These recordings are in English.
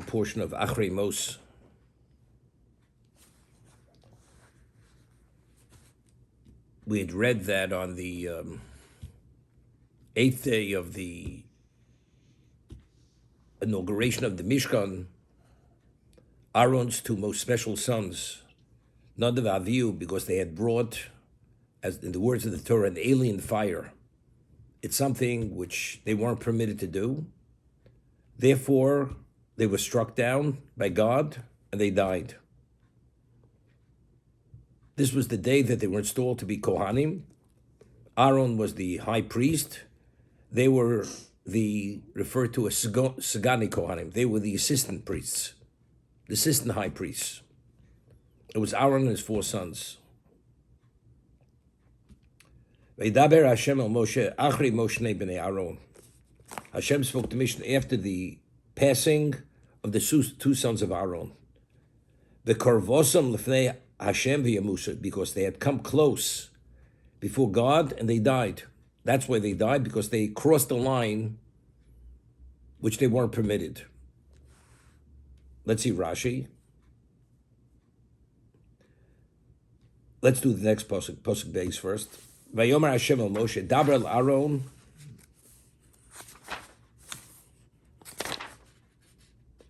the portion of Achrei Mos. We had read that on the 8th day of the inauguration of the Mishkan, Aaron's two most special sons, Nadav and Avihu, because they had brought, as in the words of the Torah, an alien fire. It's something which they weren't permitted to do. Therefore, they were struck down by God and they died. This was the day that they were installed to be Kohanim. Aaron was the high priest. They were referred to as Sagani Kohanim. They were the assistant priests, the assistant high priests. It was Aaron and his four sons. Veidaber Hashem el Moshe achri Moshe bnei Aaron. Hashem spoke to Moshe after the passing of the two sons of Aaron. The korvosam lefnei Hashem v'yamusa, because they had come close before God and they died. That's why they died, because they crossed the line which they weren't permitted. Let's see Rashi. Let's do the next pasuk base first. Vayomer Hashem el Moshe, daber el Aaron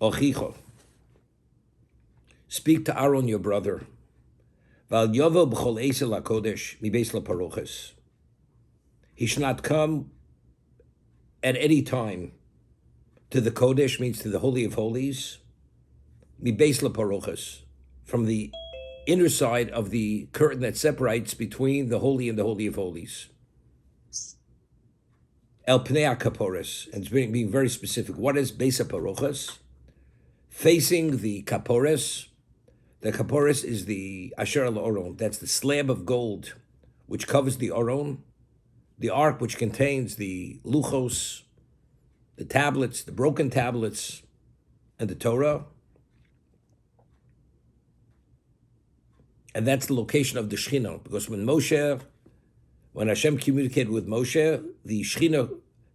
ochicho. Speak to Aaron, your brother. Val yovo b'chol eisel hakodesh mibeis laparoches. He should not come at any time to the Kodesh, means to the Holy of Holies, mibeis laparoches, from the inner side of the curtain that separates between the Holy and the Holy of Holies. El pnei kapores, and it's being very specific. What is beis haparoches? Facing the kapores. The kapores is the asher al oron. That's the slab of gold which covers the oron, the ark which contains the luchos, the tablets, the broken tablets, and the Torah. And that's the location of the Shechina, because when Hashem communicated with Moshe, the Shechina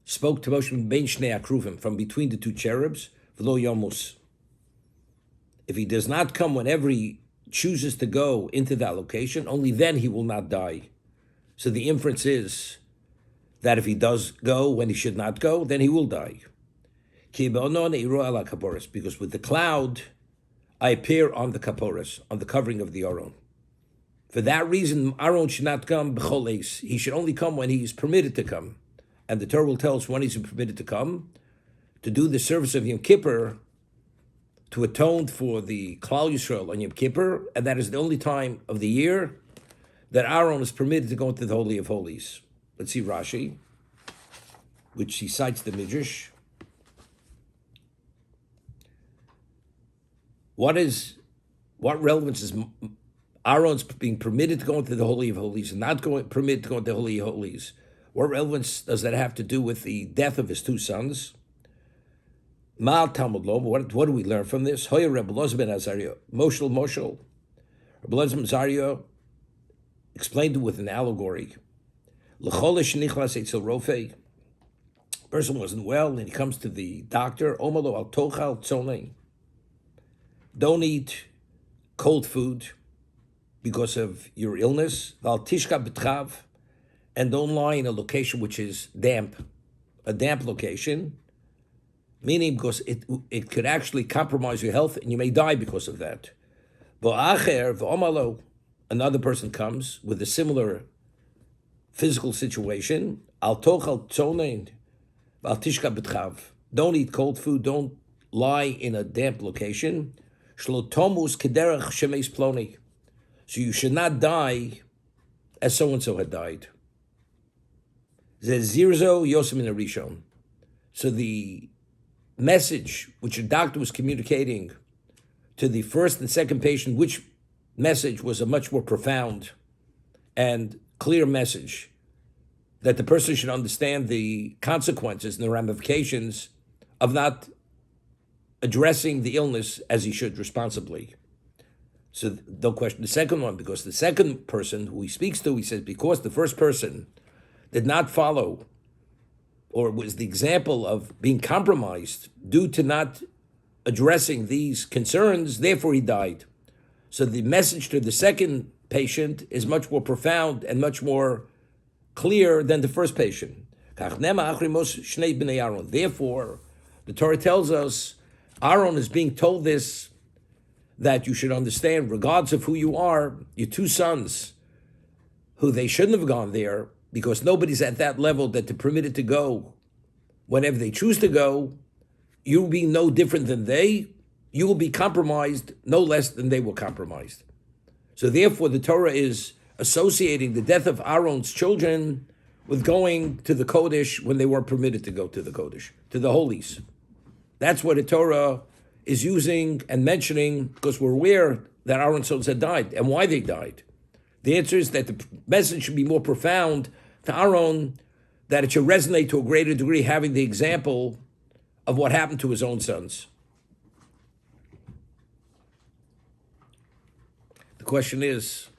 spoke to Moshe ben shnei akruvim, from between the two cherubs, v'lo yomus. If he does not come whenever he chooses to go into that location, only then he will not die. So the inference is that if he does go when he should not go, then he will die. Because with the cloud, I appear on the kaporos, on the covering of the Aron. For that reason, Aaron should not come b'chol eis. He should only come when he is permitted to come. And the Torah will tell us when he's permitted to come, to do the service of Yom Kippur, to atone for the Klal Yisrael on Yom Kippur, and that is the only time of the year that Aaron is permitted to go into the Holy of Holies. Let's see Rashi, which he cites the Midrash. What relevance is Aaron's being permitted to go into the Holy of Holies and not permitted to go into the Holy of Holies? What relevance does that have to do with the death of his two sons? Mal Talmud Lo, what do we learn from this? Hoya Rebbe Elazar ben Azariah, Moshel. Rebbe Elazar ben Azariah explained it with an allegory. L'cholesh nichlas etzel rofei. Person wasn't well, and he comes to the doctor. Omalo al tochal tzonei. Don't eat cold food because of your illness. Val tishka b'tchav, and don't lie in a location which is damp, a damp location. Meaning because it could actually compromise your health and you may die because of that. Another person comes with a similar physical situation. Don't eat cold food, don't lie in a damp location. So you should not die as so-and-so had died. So the message which the doctor was communicating to the first and second patient, which message was a much more profound and clear message, that the person should understand the consequences and the ramifications of not addressing the illness as he should responsibly. So don't question the second one, because the second person who he speaks to, he says, because the first person did not follow, or was the example of being compromised due to not addressing these concerns, therefore he died. So the message to the second patient is much more profound and much more clear than the first patient. Therefore, the Torah tells us Aaron is being told this, that you should understand, regardless of who you are, your two sons, who they shouldn't have gone there, because nobody's at that level that they're permitted to go whenever they choose to go. You will be no different than they. You will be compromised no less than they were compromised. So therefore, the Torah is associating the death of Aaron's children with going to the Kodesh when they weren't permitted to go to the Kodesh, to the holies. That's what the Torah is using and mentioning, because we're aware that Aaron's sons had died and why they died. The answer is that the message should be more profound to Aaron, that it should resonate to a greater degree, having the example of what happened to his own sons. The question is,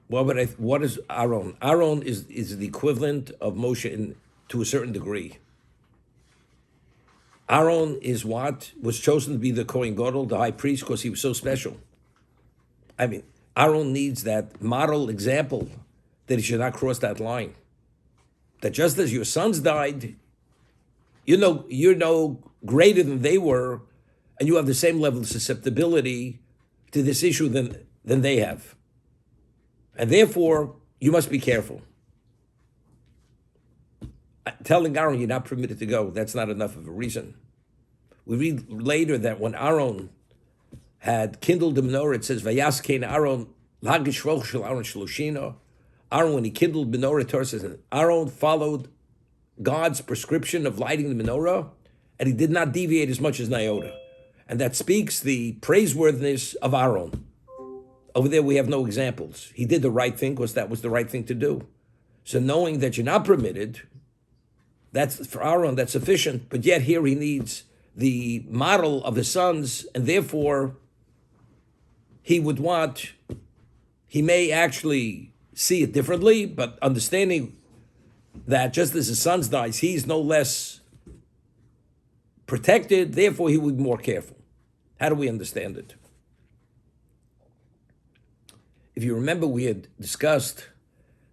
what is Aaron? Aaron is the equivalent of Moshe to a certain degree. Aaron is what was chosen to be the Kohen Gadol, the high priest, because he was so special. I mean, Aaron needs that model example that he should not cross that line. That just as your sons died, you're no greater than they were, and you have the same level of susceptibility to this issue than they have. And therefore, you must be careful. Telling Aaron you're not permitted to go, that's not enough of a reason. We read later that when Aaron had kindled the menorah, it says, Vayaskein Aaron, Lagishroch shel Aaron Shloshina. Aaron, when he kindled the menorah, Torah says, Aaron followed God's prescription of lighting the menorah, and he did not deviate as much as an iota. And that speaks the praiseworthiness of Aaron. Over there, we have no examples. He did the right thing because that was the right thing to do. So knowing that you're not permitted, that's for Aaron, that's sufficient. But yet here he needs the model of the sons, and therefore he may actually see it differently, but understanding that just as his sons dies, he's no less protected, therefore he would be more careful. How do we understand it? If you remember, we had discussed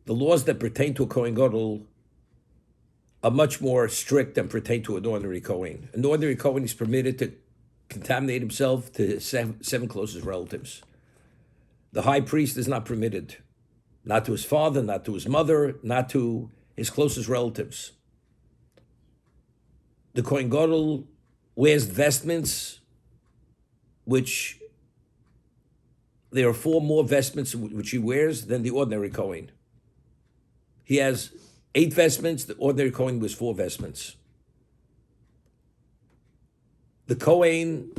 the laws that pertain to a Kohen Gadol are much more strict than pertain to an ordinary Kohen. An ordinary Kohen is permitted to contaminate himself to his seven closest relatives. The high priest is not permitted, not to his father, not to his mother, not to his closest relatives. The Kohen Gadol wears vestments, which there are 4 more vestments which he wears than the ordinary Kohen. He has 8 vestments, the ordinary Kohen was 4 vestments. The Kohen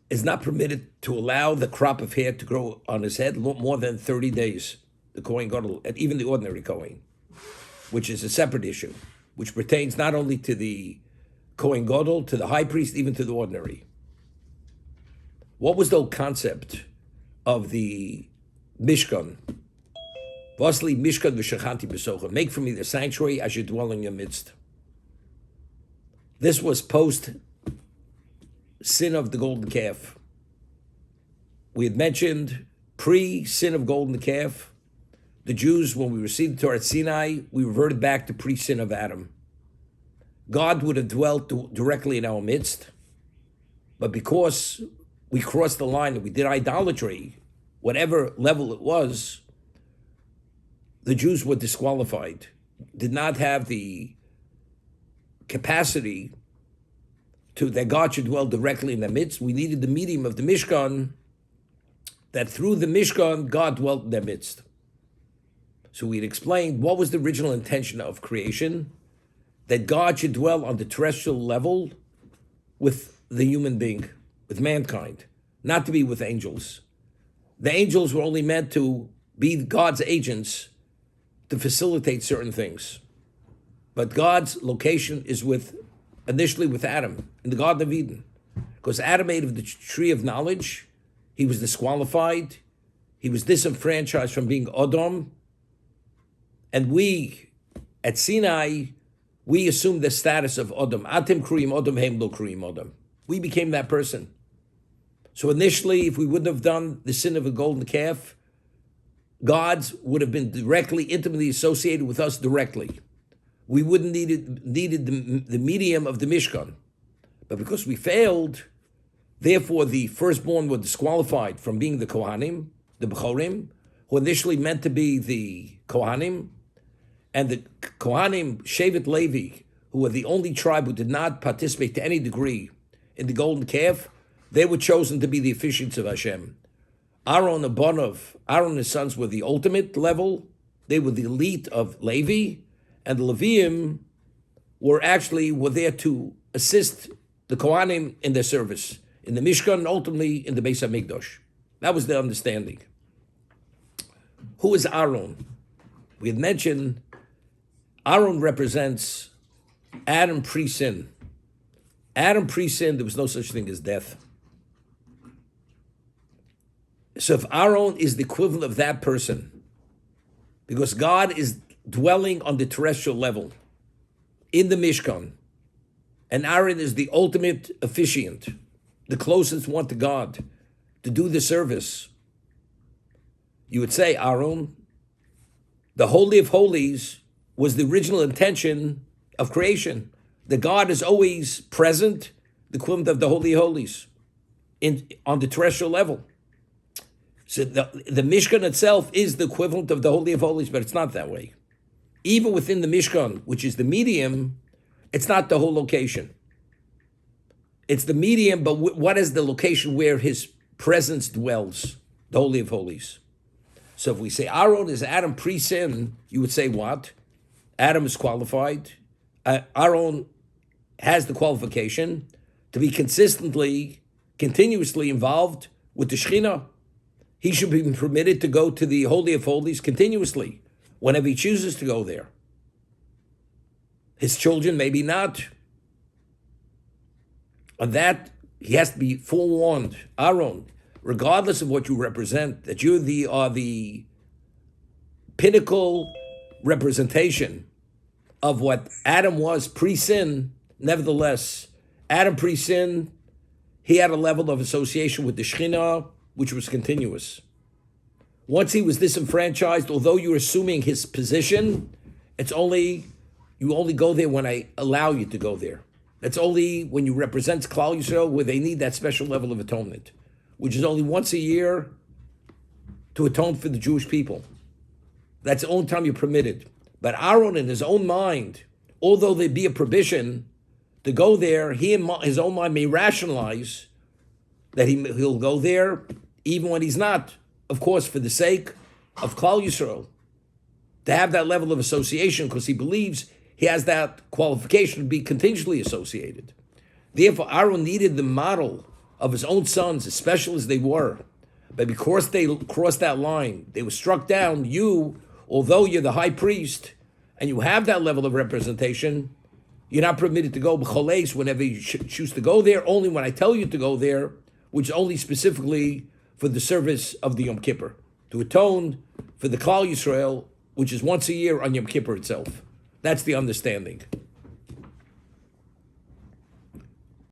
is not permitted to allow the crop of hair to grow on his head more than 30 days. The Kohen Gadol, and even the ordinary Kohen, which is a separate issue, which pertains not only to the Kohen Gadol, to the high priest, even to the ordinary. What was the whole concept of the Mishkan? Vasli Mishkan v'shachanti b'socha. Make for me the sanctuary, I should dwell in your midst. This was post sin of the golden calf. We had mentioned pre-sin of golden calf. The Jews, when we received the Torah at Sinai, we reverted back to pre-sin of Adam. God would have dwelt directly in our midst, but because we crossed the line and we did idolatry, whatever level it was, the Jews were disqualified, did not have the capacity that God should dwell directly in their midst. We needed the medium of the Mishkan, that through the Mishkan, God dwelt in their midst. So we'd explained what was the original intention of creation, that God should dwell on the terrestrial level with the human being, with mankind, not to be with angels. The angels were only meant to be God's agents to facilitate certain things. But God's location is initially with Adam in the Garden of Eden. Because Adam ate of the tree of knowledge, he was disqualified, he was disenfranchised from being Adam. And we, at Sinai, we assumed the status of Adam. Atem kriyim Adam, heim lo kriyim Adam. We became that person. So initially, if we wouldn't have done the sin of a golden calf, gods would have been directly, intimately associated with us directly. We wouldn't needed the medium of the Mishkan. But because we failed, therefore the firstborn were disqualified from being the Kohanim, the Bechorim, who initially meant to be the Kohanim, and the Kohanim, Shevet Levi, who were the only tribe who did not participate to any degree in the golden calf, they were chosen to be the officiants of Hashem. Aaron and Bonov, Aaron and his sons were the ultimate level. They were the elite of Levi, and the Leviim were there to assist the Kohanim in their service, in the Mishkan, and ultimately in the Beis HaMikdash. That was the understanding. Who is Aaron? We had mentioned Aaron represents Adam pre-sin. Adam pre-sin, there was no such thing as death. So if Aaron is the equivalent of that person, because God is dwelling on the terrestrial level, in the Mishkan, and Aaron is the ultimate officiant, the closest one to God, to do the service, you would say, Aaron, the Holy of Holies was the original intention of creation. The God is always present, the equivalent of the Holy of Holies, on the terrestrial level. So the Mishkan itself is the equivalent of the Holy of Holies, but it's not that way. Even within the Mishkan, which is the medium, it's not the whole location. It's the medium, but what is the location where his presence dwells? The Holy of Holies. So if we say Aaron is Adam pre-sin, you would say what? Adam is qualified. Aaron has the qualification to be continuously involved with the Shekhinah. He should be permitted to go to the Holy of Holies continuously, whenever he chooses to go there. His children, maybe not. On that, he has to be forewarned. Aaron, regardless of what you represent, that you are the pinnacle representation of what Adam was pre-sin. Nevertheless, Adam pre-sin, he had a level of association with the Shekhinah, which was continuous. Once he was disenfranchised, although you're assuming his position, you only go there when I allow you to go there. That's only when you represent Klal Yisrael where they need that special level of atonement, which is only once a year to atone for the Jewish people. That's the only time you're permitted. But Aaron, in his own mind, although there be a prohibition to go there, he in his own mind may rationalize that he'll go there, even when he's not, of course, for the sake of Klal Yisrael, to have that level of association, because he believes he has that qualification to be contingently associated. Therefore, Aaron needed the model of his own sons, as special as they were. But because they crossed that line, they were struck down. You, although you're the high priest, and you have that level of representation, you're not permitted to go b'choles whenever you choose to go there, only when I tell you to go there, which is only specifically for the service of the Yom Kippur, to atone for the Klal Yisrael, which is once a year on Yom Kippur itself. That's the understanding.